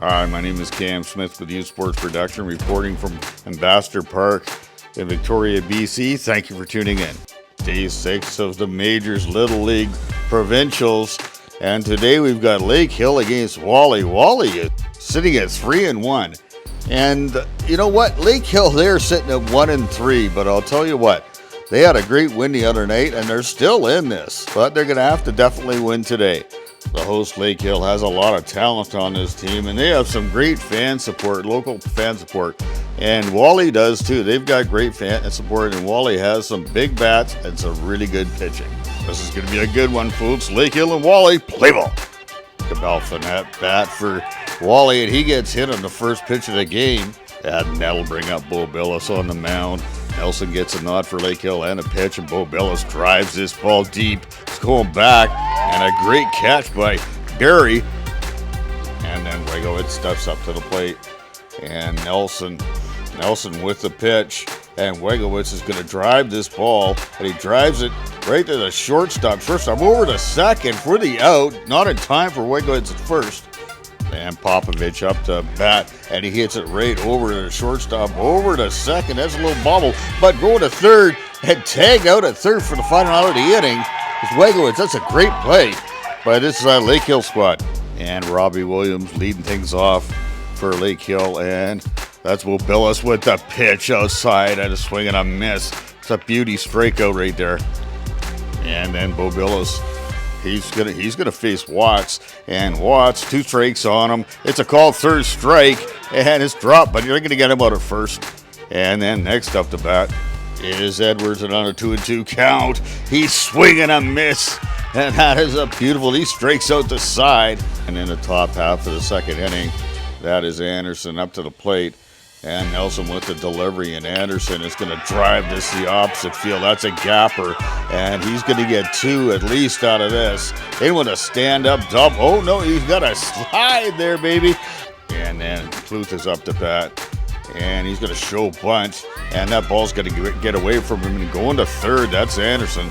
Hi, my name is Cam Smith with Youth Sports Production, reporting from Ambassador Park in Victoria, BC. Thank you for tuning in. Day 6 of the Majors Little League Provincials, and today we've got Lakehill against Wally. Wally is sitting at 3-1, and you know what? Lakehill, they're sitting at 1-3, but I'll tell you what, they had a great win the other night, and they're still in this, but they're going to have to definitely win today. The host, Lakehill, has a lot of talent on this team, and they have some great fan support, local fan support. And Wally does too. They've got great fan support, and Wally has some big bats and some really good pitching. This is going to be a good one, folks. Lakehill and Wally, play ball. Cabalfin at bat for Wally, and he gets hit on the first pitch of the game. And that'll bring up Bo Billis on the mound. Nelson gets a nod for Lakehill and a pitch, and Bo Billis drives this ball deep. It's going back, and a great catch by Barry. And then Wigowitz steps up to the plate, and Nelson with the pitch, and Wigowitz is going to drive this ball, and he drives it right to the shortstop. Shortstop over to second for the out. Not in time for Wigowitz at first. And Popovich up to bat, and he hits it right over to the shortstop, over to second. That's a little bobble, but going to third and tag out at third for the final out of the inning. It's Wigowitz. That's a great play by this Lakehill squad. And Robbie Williams leading things off for Lakehill, and that's Will Billis with the pitch outside and a swing and a miss. It's a beauty strikeout right there. And then Bo Billis, he's gonna face Watts, and Watts, 2 strikes on him. It's a called third strike, and it's dropped, but you're gonna get him out at first. And then next up to bat is Edwards, and on a 2-2 count, he's swinging a miss, and that is a beautiful. He strikes out the side, and in the top half of the second inning, that is Anderson up to the plate. And Nelson with the delivery, and Anderson is going to drive this the opposite field. That's a gapper, and he's going to get 2 at least out of this. They want to stand up double. Oh, no, he's got a slide there, baby. And then Kluth is up to bat, and he's going to show bunt, and that ball's going to get away from him and go into third. That's Anderson.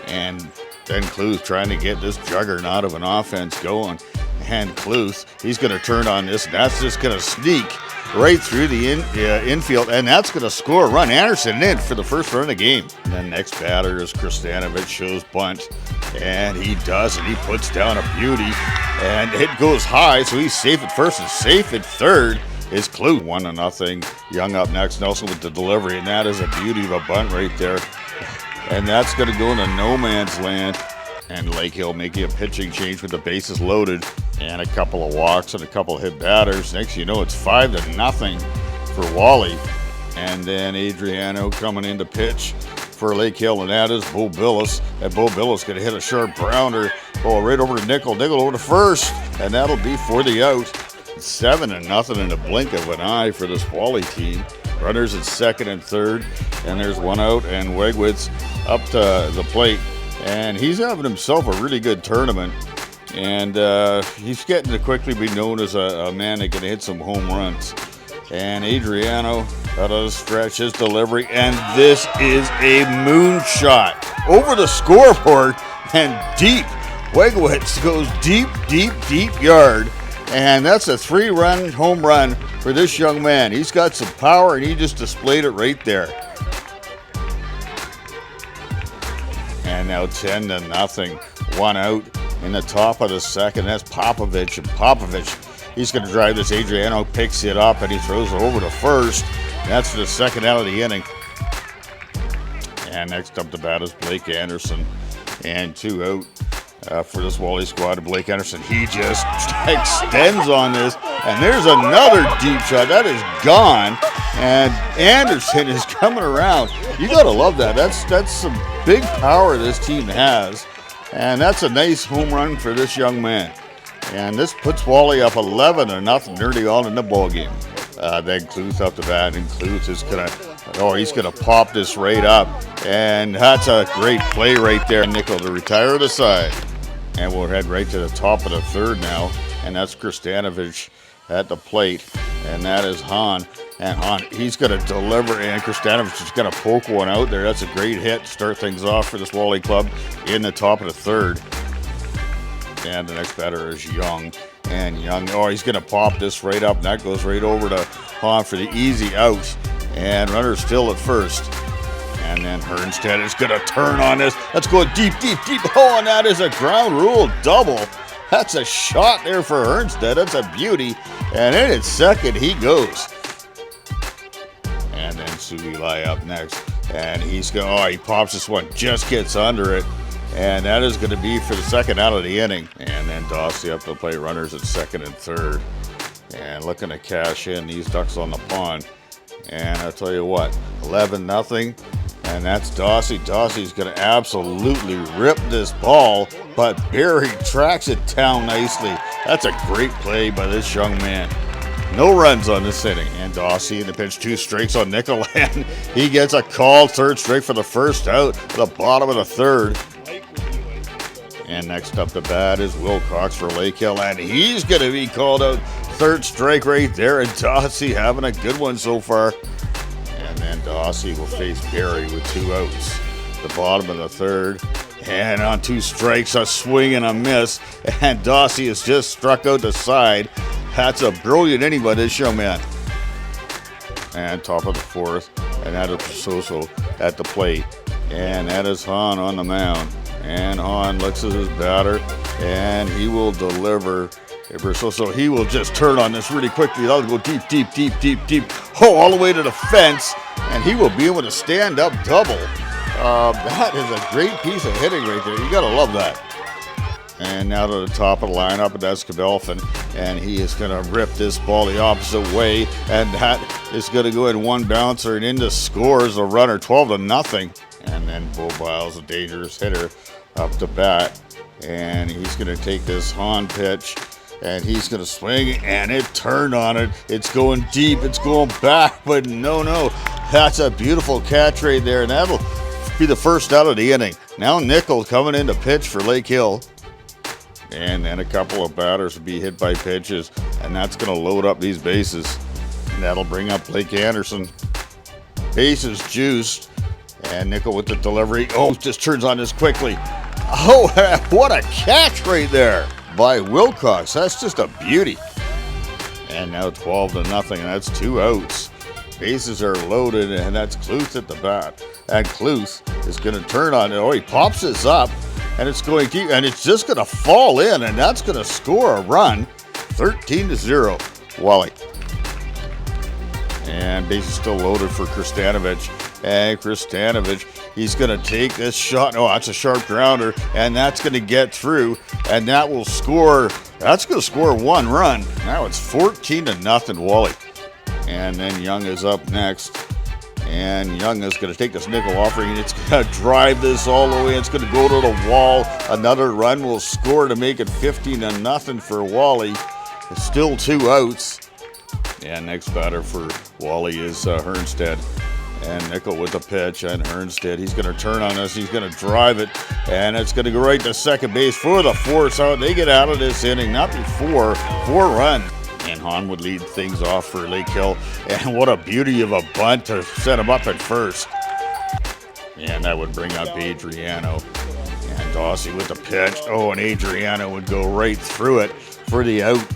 And then Kluth trying to get this juggernaut of an offense going. And Kluth, he's going to turn on this, and that's just going to sneak right through the infield, and that's going to score a run. Anderson in for the first run of the game. And then next batter is Kristanovich, shows bunt, and he does, and he puts down a beauty, and it goes high, so he's safe at first, and safe at third is Kluth. 1-0. Young up next, Nelson with the delivery, and that is a beauty of a bunt right there. And that's going to go into no man's land. And Lakehill making a pitching change with the bases loaded, and a couple of walks and a couple of hit batters. Next you know, it's 5-0 for Wally. And then Adriano coming in to pitch for Lakehill, and that is Bo Billis. And Bo Billis going to hit a sharp grounder, ball right over to Nickel over to first, and that'll be for the out. 7-0 in a blink of an eye for this Wally team. Runners at second and third, and there's one out, and Wigowitz up to the plate. And he's having himself a really good tournament, and he's getting to quickly be known as a man that can hit some home runs. And Adriano out of the stretch, his delivery, and this is a moonshot over the scoreboard and deep. Wigowitz goes deep yard, and that's a 3-run home run for this young man. He's got some power, and he just displayed it right there. And now 10-0, 1 out in the top of the second. That's Popovich, and Popovich, he's going to drive this. Adriano picks it up, and he throws it over to first. That's the second out of the inning. And next up to bat is Blake Anderson, and 2 out for this Wally squad. Blake Anderson, he just extends on this, and there's another deep shot. That is gone, and Anderson is coming around. You got to love that. That's some big power this team has, and that's a nice home run for this young man. And this puts Wally up 11-0, nearly all in the ball game. Then Kluth up the bat, and Kluth is he's gonna pop this right up, and that's a great play right there. Nickel to retire the side, and we'll head right to the top of the third now, and that's Kristanovich at the plate, and that is Hahn. And Hahn, he's going to deliver, and Kristanovich is going to poke one out there. That's a great hit to start things off for this Wally club in the top of the third. And the next batter is Young, And Young, oh, he's going to pop this right up, and that goes right over to Hahn for the easy out. And runner still at first. And then Hernstead is going to turn on this. Let's go deep, deep, deep. Oh, and that is a ground rule double. That's a shot there for Hernstead. That's a beauty. And in its second, he goes. And then Suilai up next. And he's going, oh, he pops this one, just gets under it. And that is going to be for the second out of the inning. And then Dawsey up to the plate, runners at second and third. And looking to cash in these ducks on the pond. And I'll tell you what, 11-0. And that's Dawsey. Dawsey's going to absolutely rip this ball. But Barry tracks it down nicely. That's a great play by this young man. No runs on this inning. And Dawsey in the pinch, 2 strikes on Nickel. And he gets a call, third strike for the first out at the bottom of the third. And next up to bat is Wilcox for Lakehill, and he's going to be called out. Third strike right there, and Dawsey having a good one so far. And then Dawsey will face Barry with 2 outs. The bottom of the third, and on 2 strikes, a swing and a miss, and Dawsey has just struck out the side. That's a brilliant inning by this young man. And top of the fourth, and that is Soso at the plate, and that is Hahn on the mound. And Hahn looks at his batter, and he will deliver. So he will just turn on this really quickly. That'll go deep, deep, deep, deep, deep. Oh, all the way to the fence, and he will be able to stand up double. That is a great piece of hitting right there. You got to love that. And now to the top of the lineup, and that's Cabelfin, and he is going to rip this ball the opposite way, and that is going to go in one bouncer and into scores a runner, 12-0. And then Bo Biles, a dangerous hitter, up to bat. And he's going to take this Hahn pitch, and he's going to swing, and it turned on it. It's going deep. It's going back, but no. That's a beautiful catch right there, and that'll be the first out of the inning. Now Nickel coming in to pitch for Lakehill. And then a couple of batters will be hit by pitches, and that's going to load up these bases. And that'll bring up Blake Anderson. Bases juiced. And Nickel with the delivery. Oh, just turns on this quickly. Oh, what a catch right there by Wilcox. That's just a beauty. And now 12-0, and that's 2 outs. Bases are loaded, and that's Cluth at the bat. And Cluth is going to turn on it. Oh, he pops this up, and it's going deep, and it's just going to fall in, and that's going to score a run. 13-0, Wally. And bases still loaded for Kristanovich. And Kristanovich, he's going to take this shot. Oh, that's a sharp grounder, and that's going to get through, and that will score. That's going to score 1 run. Now it's 14-0, Wally. And then Young is up next. And Young is going to take this Nickel offering, and it's going to drive this all the way. It's going to go to the wall. Another run will score to make it 15-0 for Wally. It's still 2 outs. And next batter for Wally is Hernstead. And Nickel with the pitch, and Hernstead, he's going to turn on us. He's going to drive it, and it's going to go right to second base for the 4th out. They get out of this inning, not before 4 runs. And Hahn would lead things off for Lakehill. And what a beauty of a bunt to set him up at first. And that would bring up Adriano. And Dawsey with the pitch. Oh, and Adriano would go right through it for the out.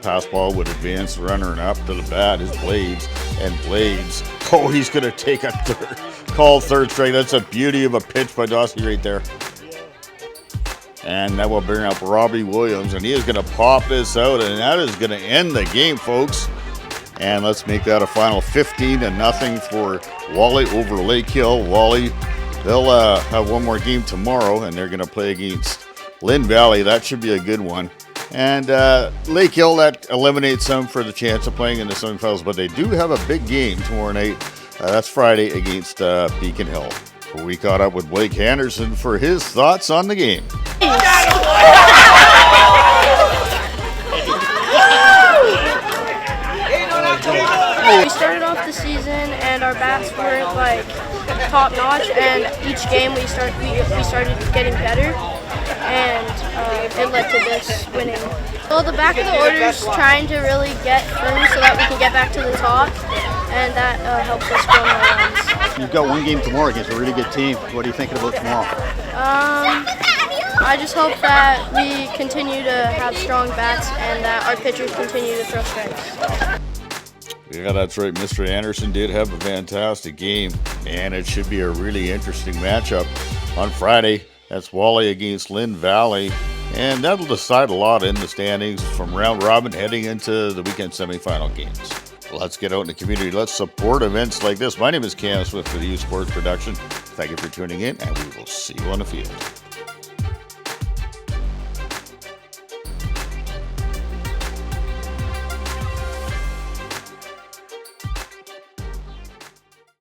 Pass ball would advance, runner and up to the bat is Blades. And Blades, oh, he's going to take a third strike. That's a beauty of a pitch by Dawsey right there. And that will bring up Robbie Williams, and he is going to pop this out, and that is going to end the game, folks. And let's make that a final 15-0 for Wally over Lakehill. Wally, they'll have one more game tomorrow, and they're going to play against Lynn Valley. That should be a good one. And Lakehill, that eliminates them for the chance of playing in the semifinals, but they do have a big game tomorrow night. That's Friday against Beacon Hill. We caught up with Blake Henderson for his thoughts on the game. We started off the season and our bats weren't like top notch, and each game we started getting better, and it led to this winning. Well, the back of the order is trying to really get through so that we can get back to the top, and that helps us score more runs. You've got one game tomorrow against a really good team. What are you thinking about tomorrow? I just hope that we continue to have strong bats and that our pitchers continue to throw strikes. Yeah, that's right. Mr. Anderson did have a fantastic game, and it should be a really interesting matchup on Friday. That's Wally against Lynn Valley, and that'll decide a lot in the standings from round robin heading into the weekend semifinal games. Let's get out in the community. Let's support events like this. My name is Cam Smith for the Youth Sports Production. Thank you for tuning in, and we will see you on the field.